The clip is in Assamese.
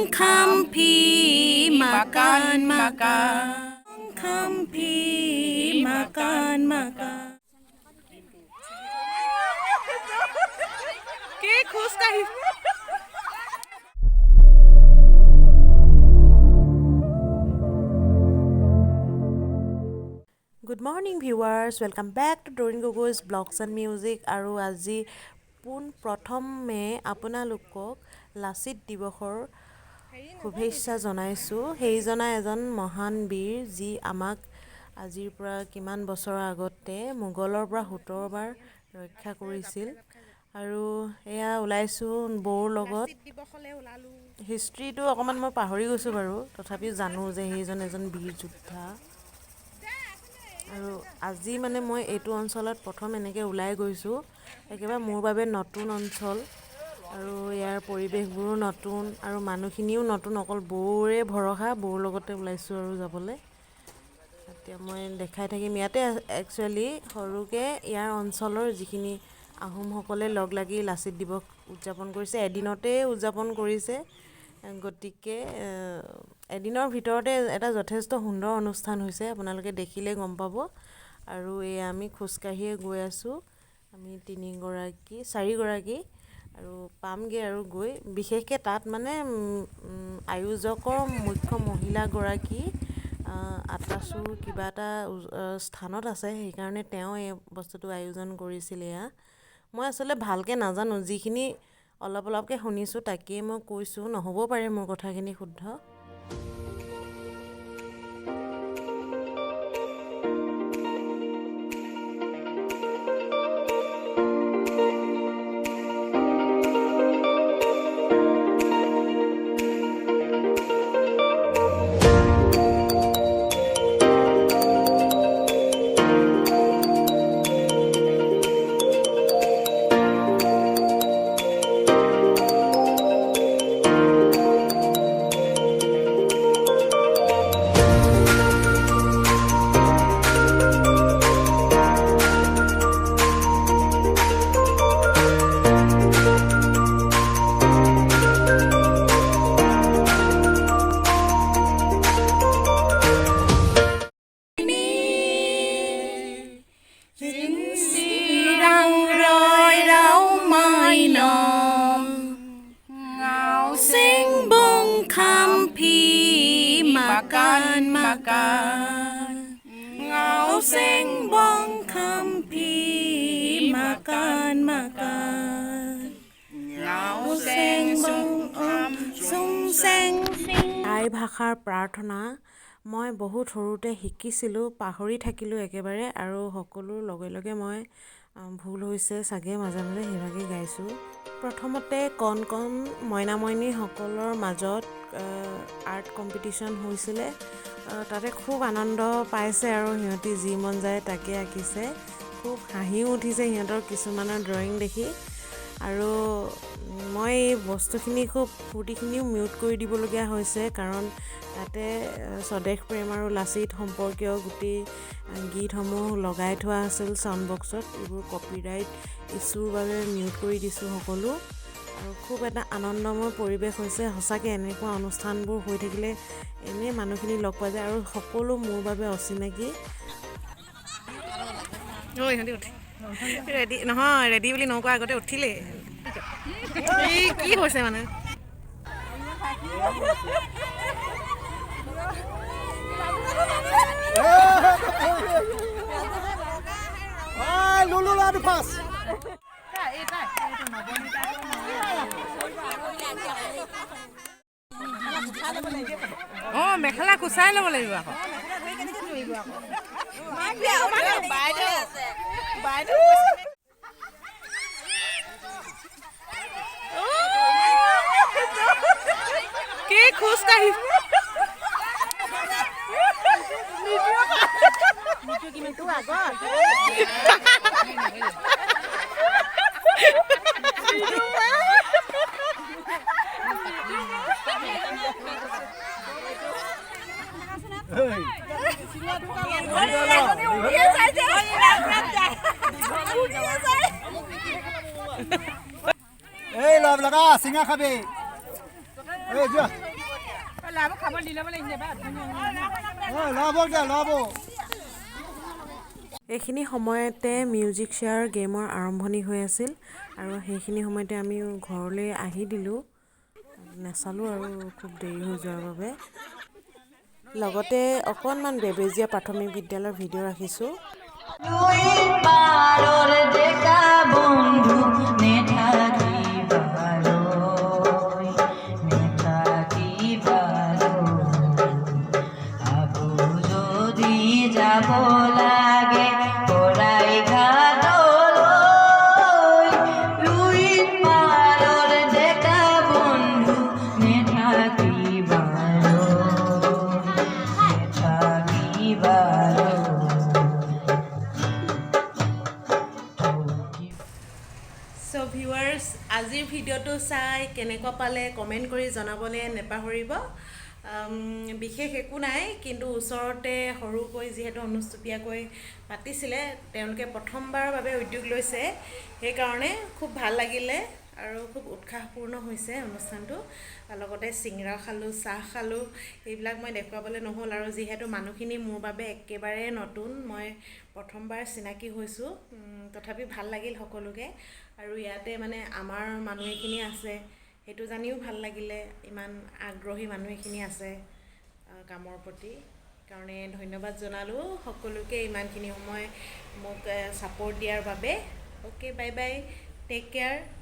kampi makan makan kampi makan makan কি খুশ কাহি Good morning viewers, welcome back to Darin Gogoi's Blogs and Music আৰু আজি পোন প্ৰথমে আপোনালোকক লাচিত দিৱসৰ শুভেচ্ছা জনাইছোঁ। সেইজনা এজন মহান বীৰ যি আমাক আজিৰ পৰা কিমান বছৰৰ আগতে মোগলৰ পৰা 17 বাৰ ৰক্ষা কৰিছিল। আৰু এয়া ওলাইছোঁ বৌৰ লগত। হিষ্ট্ৰীটো অকণমান মই পাহৰি গৈছোঁ বাৰু, তথাপিও জানো যে সেইজন এজন বীৰ যোদ্ধা। আৰু আজি মানে মই এইটো অঞ্চলত প্ৰথম এনেকৈ ওলাই গৈছোঁ। একেবাৰে মোৰ বাবে নতুন অঞ্চল আৰু ইয়াৰ পৰিৱেশবোৰো নতুন আৰু মানুহখিনিও নতুন। অকল বৌৰে ভৰসা, বৌৰ লগতে ওলাইছোঁ আৰু যাবলৈ। এতিয়া মই দেখাই থাকিম। ইয়াতে একচুৱেলি সৰুকৈ ইয়াৰ অঞ্চলৰ যিখিনি আহোমসকলে লগ লাগি লাচিত দিৱস উদযাপন কৰিছে, এদিনতে উদযাপন কৰিছে। গতিকে এদিনৰ ভিতৰতে এটা যথেষ্ট সুন্দৰ অনুষ্ঠান হৈছে, আপোনালোকে দেখিলে গম পাব। আৰু এই আমি খোজকাঢ়িয়ে গৈ আছোঁ, আমি 4গৰাকী আৰু পামগৈ আৰু গৈ। বিশেষকৈ তাত মানে আয়োজকৰ মুখ্য মহিলাগৰাকী আটাচুৰ কিবা এটা স্থানত আছে, সেইকাৰণে তেওঁ এই বস্তুটো আয়োজন কৰিছিল। এয়া মই আচলতে ভালকৈ নাজানো, যিখিনি অলপ অলপকৈ শুনিছোঁ তাকেই মই কৈছোঁ, নহ'বও পাৰে মোৰ কথাখিনি শুদ্ধ। Makan makan ngau seng bong kampi makan makan ngau seng bong sung seng আই ভাষাৰ প্ৰাৰ্থনা মই বহুত সৰুতে শিকিছিলোঁ, পাহৰি থাকিলোঁ একেবাৰে। আৰু সকলোৰ লগে লগে মই ভুল হৈছে চাগে মাজে মাজে সেইভাগে গাইছোঁ। প্ৰথমতে কণ কণ মইনা মইনীসকলৰ মাজত আৰ্ট কম্পিটিশ্যন হৈছিলে। তাতে খুব আনন্দ পাইছে আৰু সিহঁতি যি মন যায় তাকে আঁকিছে। খুব হাঁহিও উঠিছে সিহঁতৰ কিছুমানৰ ড্ৰয়িং দেখি। আৰু মই এই বস্তুখিনি ফূৰ্তিখিনিও মিউট কৰি দিবলগীয়া হৈছে, কাৰণ তাতে স্বদেশ প্ৰেম আৰু লাচিত সম্পৰ্কীয় গোটেই গীতসমূহ লগাই থোৱা আছিল চাউণ্ড বক্সত। এইবোৰ কপিৰাইট ইছ্যুৰ বাবে মিউট কৰি দিছোঁ সকলো। আৰু খুব এটা আনন্দময় পৰিৱেশ হৈছে। সঁচাকৈ এনেকুৱা অনুষ্ঠানবোৰ হৈ থাকিলে এনেই মানুহখিনি লগ পোৱা যায় আৰু সকলো মোৰ বাবে অচিনাকি। ৰেডি নহয়, ৰেডি বুলি নকোৱা আগতে উঠিলে কি হৈছে মানে মেখেলা কুচাই ল'ব লাগিব আকৌ। কি খোজ কাঢ়ি এই লগ লগা চিঙা খাবি। এই যোৱা এইখিনি সময়তে মিউজিক শ্বেয়াৰ গেমৰ আৰম্ভণি হৈ আছিল আৰু সেইখিনি সময়তে আমি ঘৰলৈ আহি দিলোঁ নাচালোঁ আৰু খুব দেৰি হৈ যোৱাৰ বাবে লগতে অকণমান বেবেজীয়া প্ৰাথমিক বিদ্যালয়ৰ ভিডিঅ' ৰাখিছোঁ So viewers, আজিৰ ভিডিঅ'টো চাই কেনেকুৱা পালে কমেণ্ট কৰি জনাবলৈ নেপাহৰিব বিশেষ একো নাই কিন্তু ওচৰতে সৰুকৈ যিহেতু অনুষ্টুপীয়াকৈ পাতিছিলে তেওঁলোকে প্ৰথমবাৰৰ বাবে উদ্যোগ লৈছে সেইকাৰণে খুব ভাল লাগিলে আৰু খুব উৎসাহপূৰ্ণ হৈছে অনুষ্ঠানটো লগতে চিংৰা খালোঁ চাহ খালোঁ এইবিলাক মই দেখুৱাবলৈ নহ'ল আৰু যিহেতু মানুহখিনি মোৰ বাবে একেবাৰে নতুন মই প্ৰথমবাৰ চিনাকি হৈছোঁ তথাপি ভাল লাগিল সকলোকে আৰু ইয়াতে মানে আমাৰ মানুহ এখিনি আছে সেইটো জানিও ভাল লাগিলে ইমান আগ্ৰহী মানুহ এখিনি আছে কামৰ প্ৰতি কাৰণে ধন্যবাদ জনালোঁ সকলোকে ইমানখিনি সময় মোক ছাপোৰ্ট দিয়াৰ বাবে okay bye bye take care